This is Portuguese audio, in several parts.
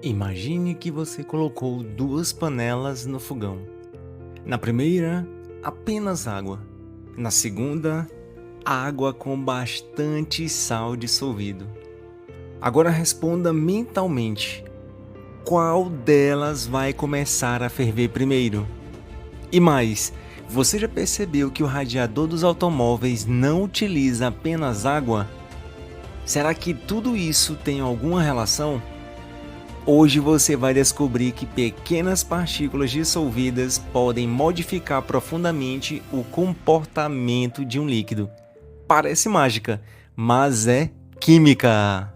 Imagine que você colocou duas panelas no fogão. Na primeira, apenas água. Na segunda, água com bastante sal dissolvido. Agora responda mentalmente: qual delas vai começar a ferver primeiro? E mais, você já percebeu que o radiador dos automóveis não utiliza apenas água? Será que tudo isso tem alguma relação? Hoje você vai descobrir que pequenas partículas dissolvidas podem modificar profundamente o comportamento de um líquido. Parece mágica, mas é química!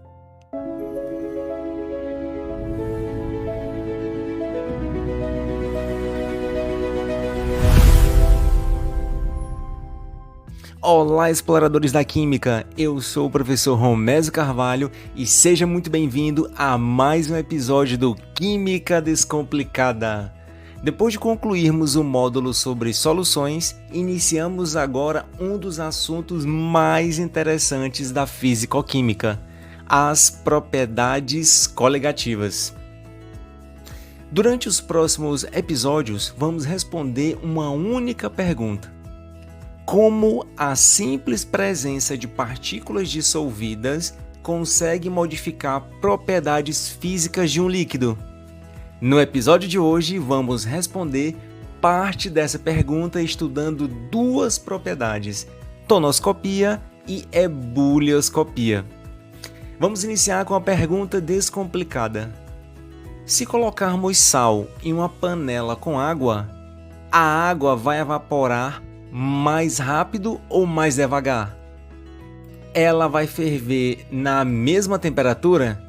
Olá, exploradores da química! Eu sou o professor Romésio Carvalho e seja muito bem-vindo a mais um episódio do Química Descomplicada. Depois de concluirmos o módulo sobre soluções, iniciamos agora um dos assuntos mais interessantes da físico-química: as propriedades coligativas. Durante os próximos episódios, vamos responder uma única pergunta: como a simples presença de partículas dissolvidas consegue modificar propriedades físicas de um líquido? No episódio de hoje, vamos responder parte dessa pergunta estudando duas propriedades: tonoscopia e ebulioscopia. Vamos iniciar com a pergunta descomplicada. Se colocarmos sal em uma panela com água, a água vai evaporar mais rápido ou mais devagar? Ela vai ferver na mesma temperatura?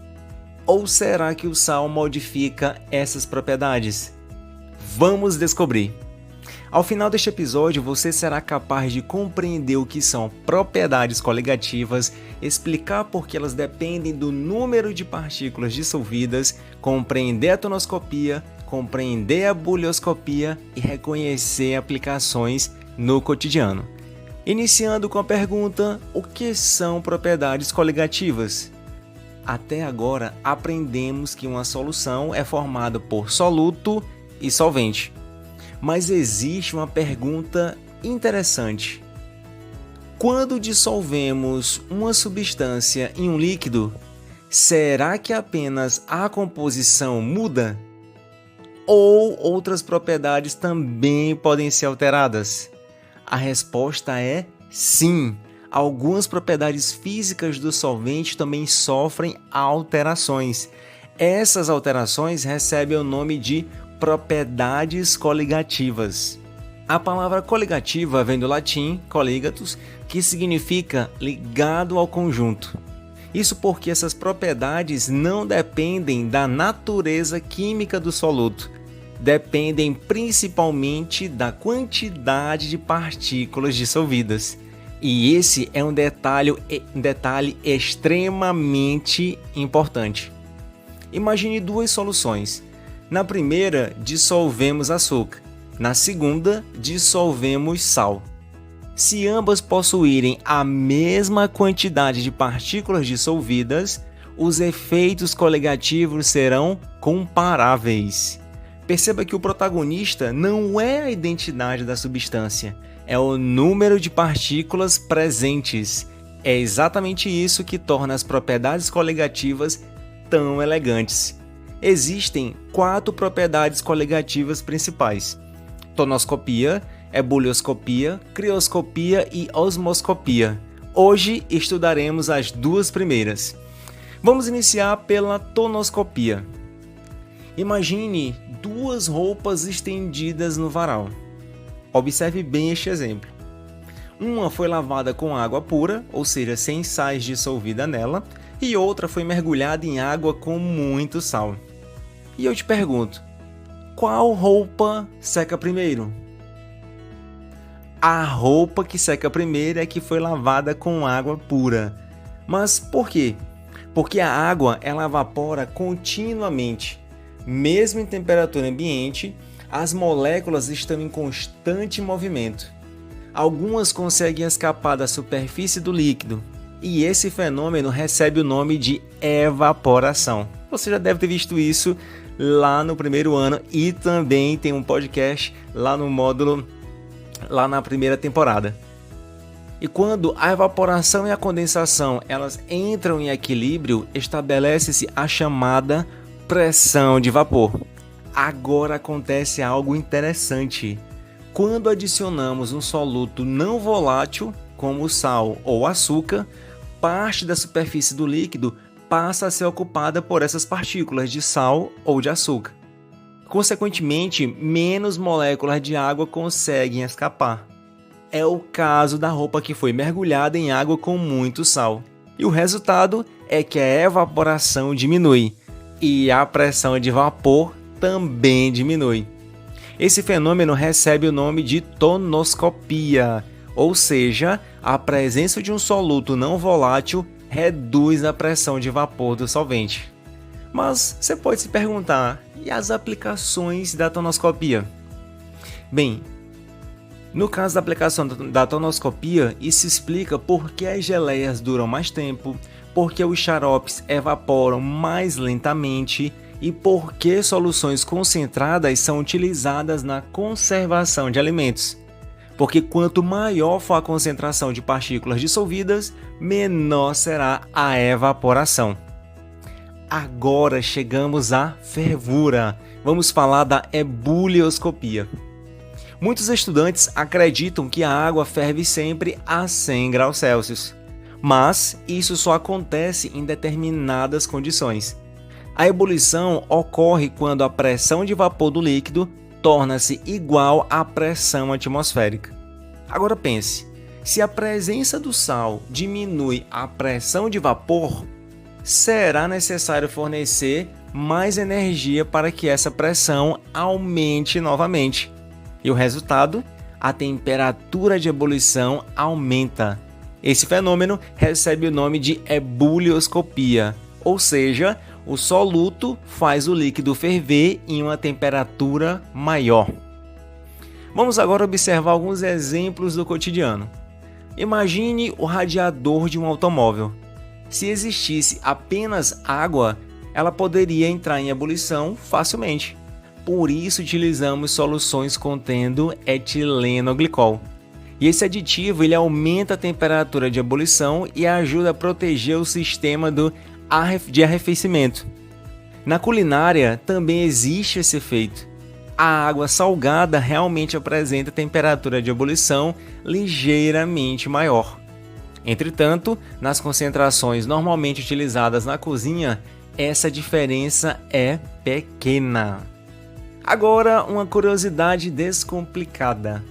Ou será que o sal modifica essas propriedades? Vamos descobrir! Ao final deste episódio, você será capaz de compreender o que são propriedades coligativas, explicar por que elas dependem do número de partículas dissolvidas, compreender a tonoscopia, compreender a bulioscopia e reconhecer aplicações no cotidiano. Iniciando com a pergunta: o que são propriedades coligativas? Até agora aprendemos que uma solução é formada por soluto e solvente. Mas existe uma pergunta interessante. Quando dissolvemos uma substância em um líquido, será que apenas a composição muda? Ou outras propriedades também podem ser alteradas? A resposta é sim. Algumas propriedades físicas do solvente também sofrem alterações. Essas alterações recebem o nome de propriedades coligativas. A palavra coligativa vem do latim colligatus, que significa ligado ao conjunto. Isso porque essas propriedades não dependem da natureza química do soluto, dependem principalmente da quantidade de partículas dissolvidas. E esse é um detalhe extremamente importante. Imagine duas soluções. Na primeira, dissolvemos açúcar. Na segunda, dissolvemos sal. Se ambas possuírem a mesma quantidade de partículas dissolvidas, os efeitos coligativos serão comparáveis. Perceba que o protagonista não é a identidade da substância, é o número de partículas presentes. É exatamente isso que torna as propriedades coligativas tão elegantes. Existem 4 propriedades coligativas principais: tonoscopia, ebulioscopia, crioscopia e osmoscopia. Hoje estudaremos as duas primeiras. Vamos iniciar pela tonoscopia. Imagine duas roupas estendidas no varal. Observe bem este exemplo. Uma foi lavada com água pura, ou seja, sem sais dissolvida nela, e outra foi mergulhada em água com muito sal. E eu te pergunto, qual roupa seca primeiro? A roupa que seca primeiro é que foi lavada com água pura. Mas por quê? Porque a água ela evapora continuamente. Mesmo em temperatura ambiente, as moléculas estão em constante movimento. Algumas conseguem escapar da superfície do líquido, e esse fenômeno recebe o nome de evaporação. Você já deve ter visto isso lá no primeiro ano e também tem um podcast lá no módulo, lá na primeira temporada. E quando a evaporação e a condensação elas entram em equilíbrio, estabelece-se a chamada pressão de vapor. Agora acontece algo interessante. Quando adicionamos um soluto não volátil, como o sal ou açúcar, parte da superfície do líquido passa a ser ocupada por essas partículas de sal ou de açúcar. Consequentemente, menos moléculas de água conseguem escapar. É o caso da roupa que foi mergulhada em água com muito sal. E o resultado é que a evaporação diminui e a pressão de vapor também diminui. Esse fenômeno recebe o nome de tonoscopia, ou seja, a presença de um soluto não volátil reduz a pressão de vapor do solvente. Mas você pode se perguntar, e as aplicações da tonoscopia? Bem, no caso da aplicação da tonoscopia, isso explica por que as geleias duram mais tempo, por que os xaropes evaporam mais lentamente e por que soluções concentradas são utilizadas na conservação de alimentos. Porque quanto maior for a concentração de partículas dissolvidas, menor será a evaporação. Agora chegamos à fervura. Vamos falar da ebulioscopia. Muitos estudantes acreditam que a água ferve sempre a 100 graus Celsius, mas isso só acontece em determinadas condições. A ebulição ocorre quando a pressão de vapor do líquido torna-se igual à pressão atmosférica. Agora pense, se a presença do sal diminui a pressão de vapor, será necessário fornecer mais energia para que essa pressão aumente novamente. E o resultado? A temperatura de ebulição aumenta. Esse fenômeno recebe o nome de ebulioscopia, ou seja, o soluto faz o líquido ferver em uma temperatura maior. Vamos agora observar alguns exemplos do cotidiano. Imagine o radiador de um automóvel. Se existisse apenas água, ela poderia entrar em ebulição facilmente. Por isso utilizamos soluções contendo etilenoglicol. E esse aditivo ele aumenta a temperatura de ebulição e ajuda a proteger o sistema de arrefecimento. Na culinária também existe esse efeito. A água salgada realmente apresenta temperatura de ebulição ligeiramente maior. Entretanto, nas concentrações normalmente utilizadas na cozinha, essa diferença é pequena. Agora, uma curiosidade descomplicada.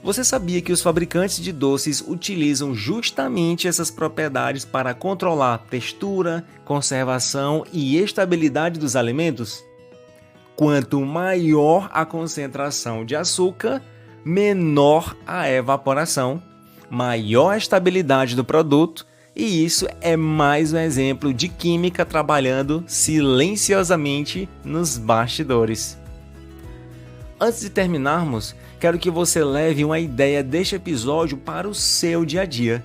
Você sabia que os fabricantes de doces utilizam justamente essas propriedades para controlar a textura, conservação e estabilidade dos alimentos? Quanto maior a concentração de açúcar, menor a evaporação, maior a estabilidade do produto, e isso é mais um exemplo de química trabalhando silenciosamente nos bastidores. Antes de terminarmos, quero que você leve uma ideia deste episódio para o seu dia a dia.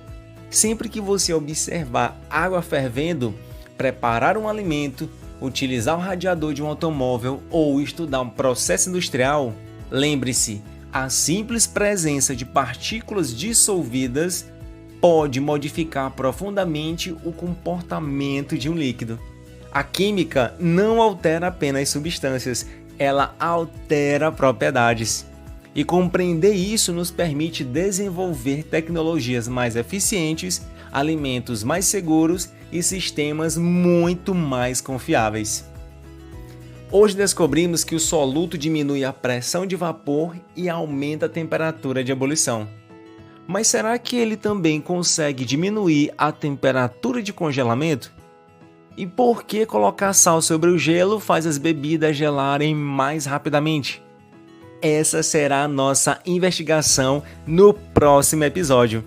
Sempre que você observar água fervendo, preparar um alimento, utilizar o radiador de um automóvel ou estudar um processo industrial, lembre-se, a simples presença de partículas dissolvidas pode modificar profundamente o comportamento de um líquido. A química não altera apenas substâncias, ela altera propriedades. E compreender isso nos permite desenvolver tecnologias mais eficientes, alimentos mais seguros e sistemas muito mais confiáveis. Hoje descobrimos que o soluto diminui a pressão de vapor e aumenta a temperatura de ebulição. Mas será que ele também consegue diminuir a temperatura de congelamento? E por que colocar sal sobre o gelo faz as bebidas gelarem mais rapidamente? Essa será a nossa investigação no próximo episódio.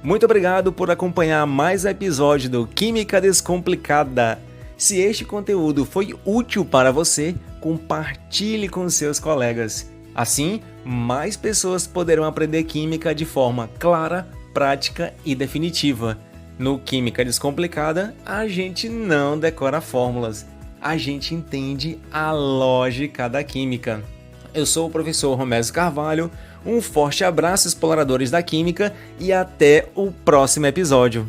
Muito obrigado por acompanhar mais um episódio do Química Descomplicada. Se este conteúdo foi útil para você, compartilhe com seus colegas. Assim, mais pessoas poderão aprender química de forma clara, prática e definitiva. No Química Descomplicada, a gente não decora fórmulas, a gente entende a lógica da química. Eu sou o professor Romésio Carvalho, um forte abraço, exploradores da química, e até o próximo episódio.